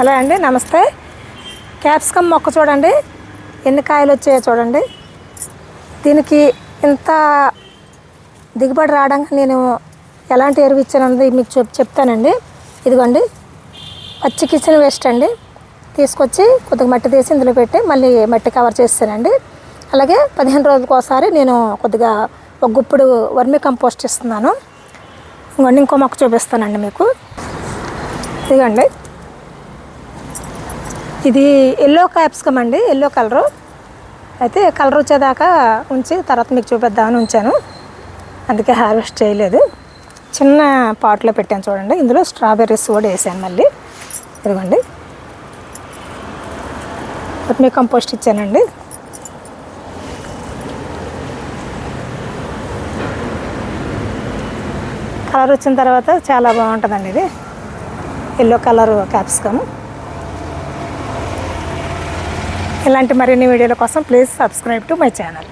Hello అండి, నమస్తే. Capsicum మొక్క చూడండి, ఎన్ని కాయలు వచ్చాయో చూడండి. దీనికి ఇంత దిగుబడి రావడానికి నేను ఎలాంటి ఎరువు ఇచ్చానన్నది మీకు చెప్తానండి. ఇదిగోండి, పచ్చి కిచెన్ వేస్ట్ అండి. తీసుకొచ్చి కొద్దిగా మట్టి తీసి ఇందులో పెట్టి మళ్ళీ మట్టి కవర్ చేస్తానండి. అలాగే 15 రోజులకు ఒకసారి నేను కొద్దిగా ఒక గుప్పుడు వర్మీ కంపోస్ట్ ఇస్తున్నాను. ఇంకోండి, ఇంకో మొక్క చూపిస్తానండి మీకు. ఇదిగోండి, ఇది ఎల్లో క్యాప్సికమ్ అండి, ఎల్లో కలరు. అయితే కలర్ వచ్చేదాకా ఉంచి తర్వాత మీకు చూపిద్దామని ఉంచాను, అందుకే హార్వెస్ట్ చేయలేదు. చిన్న పాట్లో పెట్టాను చూడండి. ఇందులో స్ట్రాబెర్రీస్ కూడా వేసాను మళ్ళీ. ఇదిగోండి, వర్మీ కంపోస్ట్ ఇచ్చానండి. కలర్ వచ్చిన తర్వాత చాలా బాగుంటుందండి ఇది ఎల్లో కలర్ క్యాప్సికమ్. ఇలాంటి మరిన్ని వీడియోల కోసం please subscribe to my channel.